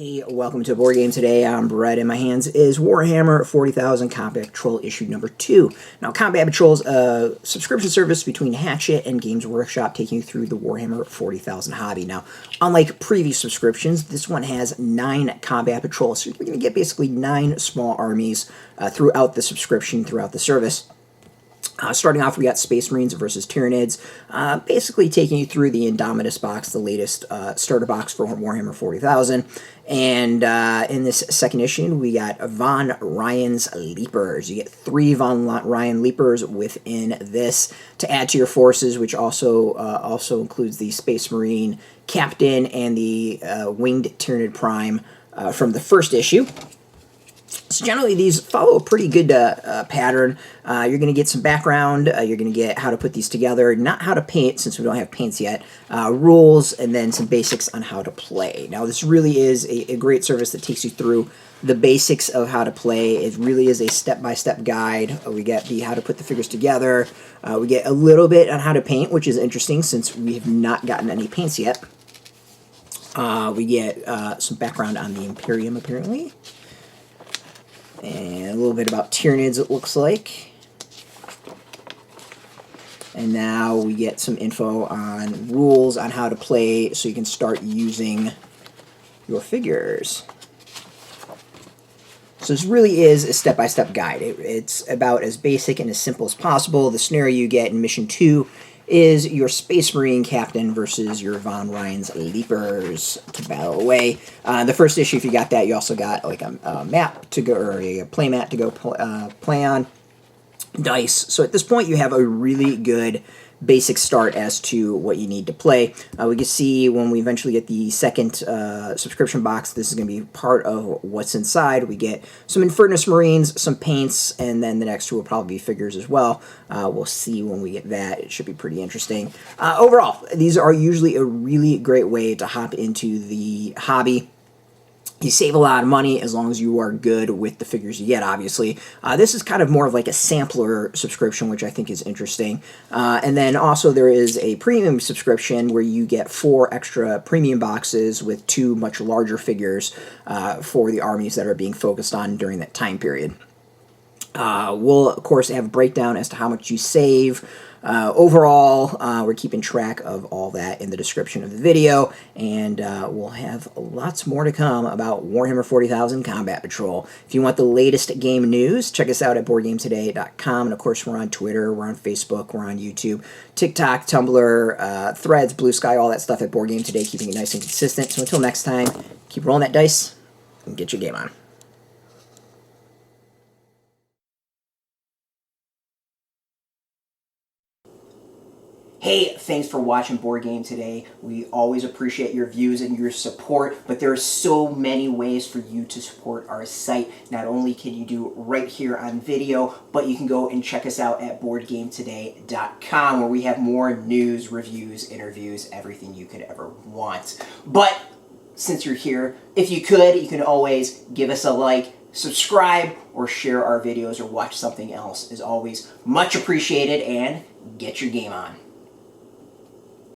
Hey, welcome to Board Game Today. I'm Brett. In my hands is Warhammer 40,000 Combat Patrol issue number 2. Now, Combat Patrol is a subscription service between Hatchet and Games Workshop taking you through the Warhammer 40,000 hobby. Now, unlike previous subscriptions, this one has 9 Combat Patrols, so you're going to get basically 9 small armies throughout the subscription, throughout the service. Starting off, we got Space Marines versus Tyranids, basically taking you through the Indomitus box, the latest starter box for Warhammer 40,000. And in this second issue, we got Von Ryan's Leapers. You get 3 Von Ryan Leapers within this to add to your forces, which also includes the Space Marine Captain and the Winged Tyranid Prime from the first issue. So generally, these follow a pretty good pattern. You're going to get some background. You're going to get how to put these together, not how to paint, since we don't have paints yet, rules, and then some basics on how to play. Now, this really is a great service that takes you through the basics of how to play. It really is a step-by-step guide. We get the how to put the figures together. We get a little bit on how to paint, which is interesting since we have not gotten any paints yet. We get some background on the Imperium, apparently. And a little bit about Tyranids, it looks like. And now we get some info on rules on how to play so you can start using your figures. So this really is a step-by-step guide. It's about as basic and as simple as possible. The scenario you get in Mission 2 is your Space Marine Captain versus your Von Ryan's Leapers to battle away. The first issue, if you got that, you also got like a map to go, or a play mat to go play on, dice. So at this point, you have a really good basic start as to what you need to play. We can see when we eventually get the second subscription box, this is going to be part of what's inside. We get some Infernus Marines, some paints, and then the next two will probably be figures as well. We'll see when we get that. It should be pretty interesting. Overall, these are usually a really great way to hop into the hobby. You save a lot of money as long as you are good with the figures you get, obviously. This is kind of more of like a sampler subscription, which I think is interesting. And then also there is a premium subscription where you get 4 extra premium boxes with 2 much larger figures for the armies that are being focused on during that time period. We'll, of course, have a breakdown as to how much you save. Overall, we're keeping track of all that in the description of the video, and we'll have lots more to come about Warhammer 40,000 Combat Patrol. If you want the latest game news, check us out at BoardGameToday.com, and of course we're on Twitter, we're on Facebook, we're on YouTube, TikTok, Tumblr, Threads, Blue Sky, all that stuff at Board Game Today, keeping it nice and consistent. So until next time, keep rolling that dice and get your game on. Hey, thanks for watching Board Game Today. We always appreciate your views and your support, but there are so many ways for you to support our site. Not only can you do right here on video, but you can go and check us out at BoardGameToday.com, where we have more news, reviews, interviews, everything you could ever want. But since you're here, if you could, you can always give us a like, subscribe, or share our videos or watch something else. Is always much appreciated, and get your game on.